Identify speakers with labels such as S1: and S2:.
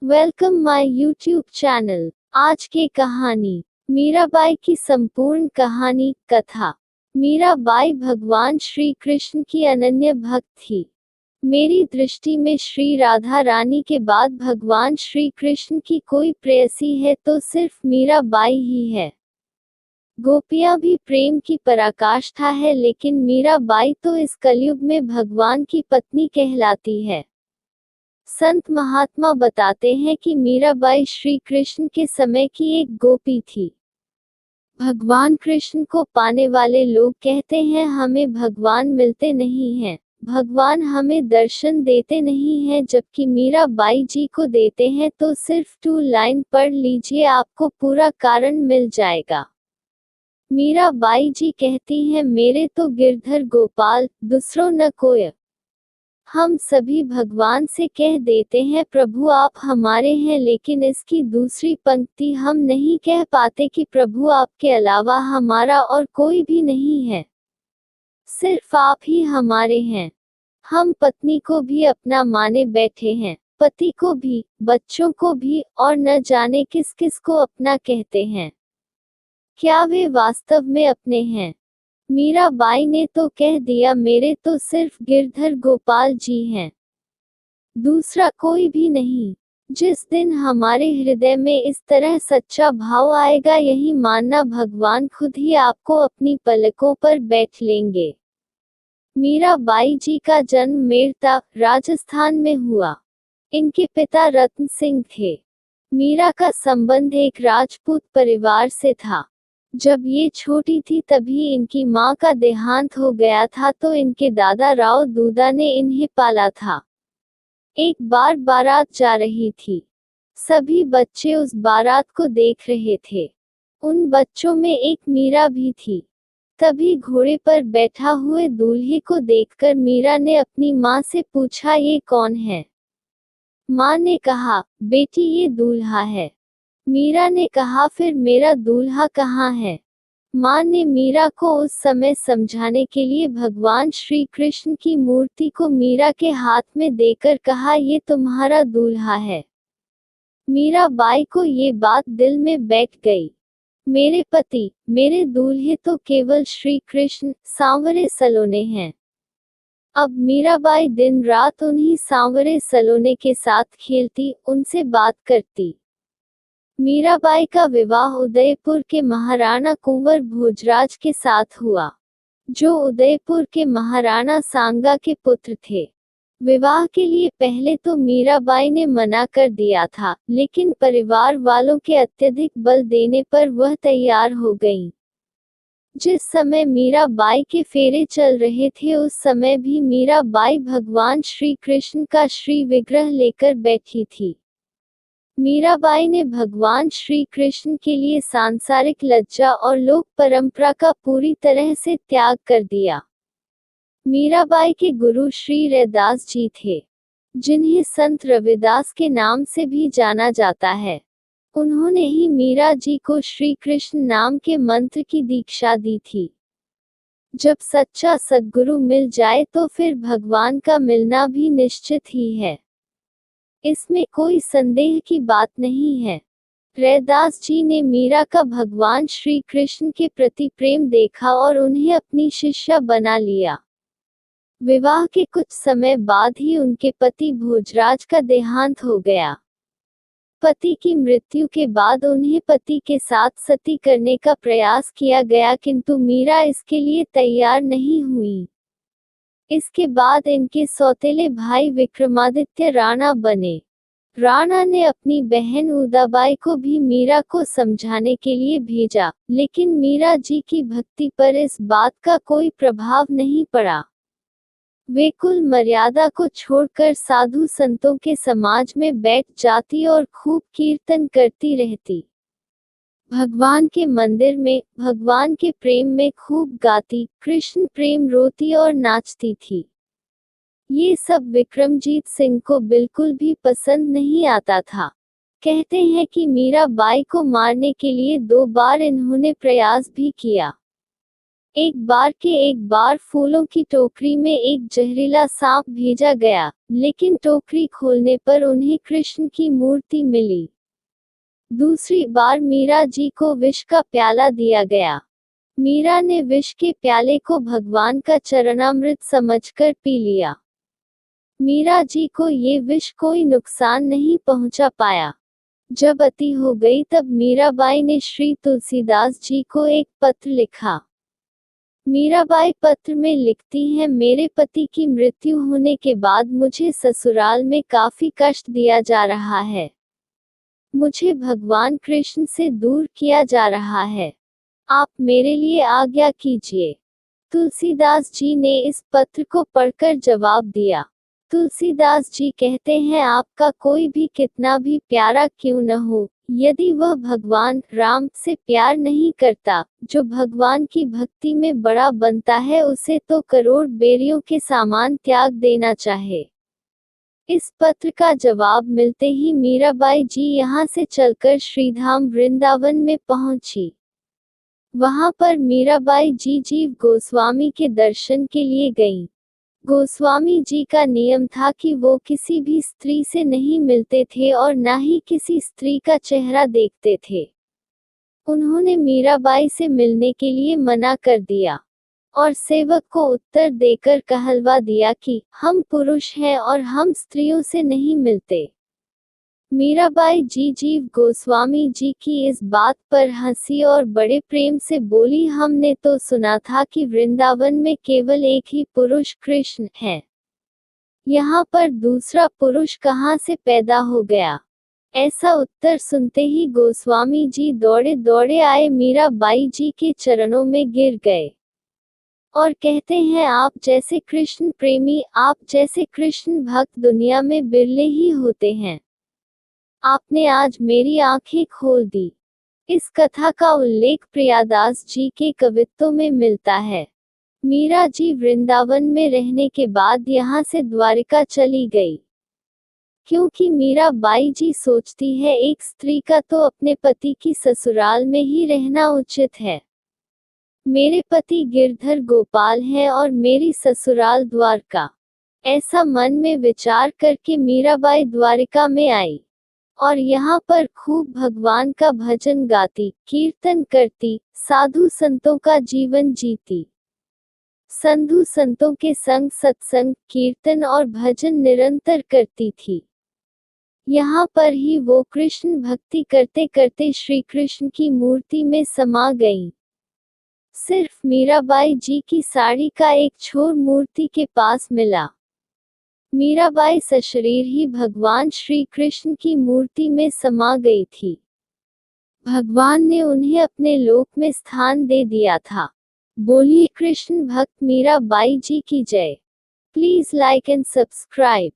S1: Welcome my YouTube channel. आज की कहानी मीराबाई की संपूर्ण कहानी कथा। मीराबाई भगवान श्री कृष्ण की अनन्य भक्त थी। मेरी दृष्टि में श्री राधा रानी के बाद भगवान श्री कृष्ण की कोई प्रेयसी है तो सिर्फ मीराबाई ही है। गोपियां भी प्रेम की पराकाष्ठा है, लेकिन मीराबाई तो इस कलयुग में भगवान की पत्नी कहलाती है। संत महात्मा बताते हैं कि मीराबाई श्री कृष्ण के समय की एक गोपी थी। भगवान कृष्ण को पाने वाले लोग कहते हैं हमें भगवान मिलते नहीं हैं, भगवान हमें दर्शन देते नहीं हैं, जबकि मीराबाई जी को देते हैं। तो सिर्फ 2 लाइन पढ़ लीजिए, आपको पूरा कारण मिल जाएगा। मीराबाई जी कहती हैं, मेरे तो गिरधर गोपाल, दूसरों न कोय। हम सभी भगवान से कह देते हैं प्रभु आप हमारे हैं, लेकिन इसकी दूसरी पंक्ति हम नहीं कह पाते कि प्रभु आपके अलावा हमारा और कोई भी नहीं है, सिर्फ आप ही हमारे हैं। हम पत्नी को भी अपना माने बैठे हैं, पति को भी, बच्चों को भी, और न जाने किस किस को अपना कहते हैं। क्या वे वास्तव में अपने हैं? मीराबाई ने तो कह दिया, मेरे तो सिर्फ गिरधर गोपाल जी हैं, दूसरा कोई भी नहीं। जिस दिन हमारे हृदय में इस तरह सच्चा भाव आएगा, यही मानना भगवान खुद ही आपको अपनी पलकों पर बैठ लेंगे। मीराबाई जी का जन्म मेरता, राजस्थान में हुआ। इनके पिता रत्न सिंह थे। मीरा का संबंध एक राजपूत परिवार से था। जब ये छोटी थी तभी इनकी मां का देहांत हो गया था, तो इनके दादा राव दूदा ने इन्हें पाला था। एक बार बारात जा रही थी। सभी बच्चे उस बारात को देख रहे थे। उन बच्चों में एक मीरा भी थी। तभी घोड़े पर बैठा हुए दूल्हे को देखकर मीरा ने अपनी माँ से पूछा, ये कौन है? माँ ने कहा, बेटी ये दूल्हा है। मीरा ने कहा, फिर मेरा दूल्हा कहाँ है? माँ ने मीरा को उस समय समझाने के लिए भगवान श्री कृष्ण की मूर्ति को मीरा के हाथ में देकर कहा, ये तुम्हारा दूल्हा है। मीराबाई को ये बात दिल में बैठ गई। मेरे पति, मेरे दूल्हे तो केवल श्री कृष्ण, सांवरे सलोने हैं। अब मीराबाई दिन रात उन्हीं सांवरे सलोने के साथ खेलती, उनसे बात करती। मीराबाई का विवाह उदयपुर के महाराणा कुंवर भोजराज के साथ हुआ, जो उदयपुर के महाराणा सांगा के पुत्र थे। विवाह के लिए पहले तो मीराबाई ने मना कर दिया था, लेकिन परिवार वालों के अत्यधिक बल देने पर वह तैयार हो गईं। जिस समय मीराबाई के फेरे चल रहे थे, उस समय भी मीराबाई भगवान श्री कृष्ण का श्री विग्रह लेकर बैठी थी। मीराबाई ने भगवान श्री कृष्ण के लिए सांसारिक लज्जा और लोक परंपरा का पूरी तरह से त्याग कर दिया। मीराबाई के गुरु श्री रैदास जी थे, जिन्हें संत रविदास के नाम से भी जाना जाता है। उन्होंने ही मीरा जी को श्री कृष्ण नाम के मंत्र की दीक्षा दी थी। जब सच्चा सद्गुरु मिल जाए तो फिर भगवान का मिलना भी निश्चित ही है, इसमें कोई संदेह की बात नहीं है। रैदास जी ने मीरा का भगवान श्री कृष्ण के प्रति प्रेम देखा और उन्हें अपनी शिष्या बना लिया। विवाह के कुछ समय बाद ही उनके पति भोजराज का देहांत हो गया। पति की मृत्यु के बाद उन्हें पति के साथ सती करने का प्रयास किया गया, किंतु मीरा इसके लिए तैयार नहीं हुई। इसके बाद इनके सौतेले भाई विक्रमादित्य राणा बने। राणा ने अपनी बहन उदाबाई को भी मीरा को समझाने के लिए भेजा, लेकिन मीरा जी की भक्ति पर इस बात का कोई प्रभाव नहीं पड़ा। वे कुल मर्यादा को छोड़कर साधु संतों के समाज में बैठ जाती और खूब कीर्तन करती रहती। भगवान के मंदिर में, भगवान के प्रेम में खूब गाती, कृष्ण प्रेम रोती और नाचती थी। ये सब विक्रमजीत सिंह को बिल्कुल भी पसंद नहीं आता था। कहते हैं कि मीराबाई को मारने के लिए 2 बार इन्होंने प्रयास भी किया। एक बार फूलों की टोकरी में एक जहरीला सांप भेजा गया, लेकिन टोकरी खोलने पर उन्हें कृष्ण की मूर्ति मिली। दूसरी बार मीरा जी को विष का प्याला दिया गया। मीरा ने विष के प्याले को भगवान का चरणामृत समझकर पी लिया। मीरा जी को ये विष कोई नुकसान नहीं पहुंचा पाया। जब अति हो गई तब मीराबाई ने श्री तुलसीदास जी को एक पत्र लिखा। मीराबाई पत्र में लिखती हैं, मेरे पति की मृत्यु होने के बाद मुझे ससुराल में काफी कष्ट दिया जा रहा है। मुझे भगवान कृष्ण से दूर किया जा रहा है। आप मेरे लिए आज्ञा कीजिए। तुलसीदास जी ने इस पत्र को पढ़कर जवाब दिया। तुलसीदास जी कहते हैं, आपका कोई भी कितना भी प्यारा क्यों न हो, यदि वह भगवान राम से प्यार नहीं करता, जो भगवान की भक्ति में बड़ा बनता है, उसे तो करोड़ बेरियों के सामान त्याग देना चाहे। इस पत्र का जवाब मिलते ही मीराबाई जी यहाँ से चलकर श्रीधाम वृंदावन में पहुंची। वहां पर मीराबाई जी जीव गोस्वामी के दर्शन के लिए गईं। गोस्वामी जी का नियम था कि वो किसी भी स्त्री से नहीं मिलते थे और न ही किसी स्त्री का चेहरा देखते थे। उन्होंने मीराबाई से मिलने के लिए मना कर दिया और सेवक को उत्तर देकर कहलवा दिया कि हम पुरुष हैं और हम स्त्रियों से नहीं मिलते। मीराबाई जी जीव गोस्वामी जी की इस बात पर हंसी और बड़े प्रेम से बोली, हमने तो सुना था कि वृंदावन में केवल एक ही पुरुष कृष्ण है। यहाँ पर दूसरा पुरुष कहाँ से पैदा हो गया? ऐसा उत्तर सुनते ही गोस्वामी जी दौड़े दौड़े आए, मीराबाई जी के चरणों में गिर गए और कहते हैं, आप जैसे कृष्ण प्रेमी, आप जैसे कृष्ण भक्त दुनिया में बिरले ही होते हैं। आपने आज मेरी आंखें खोल दी। इस कथा का उल्लेख प्रियादास जी के कवित्तों में मिलता है। मीरा जी वृंदावन में रहने के बाद यहाँ से द्वारिका चली गई, क्योंकि मीराबाई जी सोचती है एक स्त्री का तो अपने पति की ससुराल में ही रहना उचित है। मेरे पति गिरधर गोपाल हैं और मेरी ससुराल द्वारका। ऐसा मन में विचार करके मीराबाई द्वारिका में आई और यहाँ पर खूब भगवान का भजन गाती, कीर्तन करती, साधु संतों का जीवन जीती। साधु संतों के संग सत्संग, कीर्तन और भजन निरंतर करती थी। यहाँ पर ही वो कृष्ण भक्ति करते करते श्री कृष्ण की मूर्ति में समा गईं। सिर्फ मीराबाई जी की साड़ी का एक छोर मूर्ति के पास मिला। मीराबाई सशरीर ही भगवान श्री कृष्ण की मूर्ति में समा गई थी। भगवान ने उन्हें अपने लोक में स्थान दे दिया था। बोलिए कृष्ण भक्त मीराबाई जी की जय। Please like and subscribe.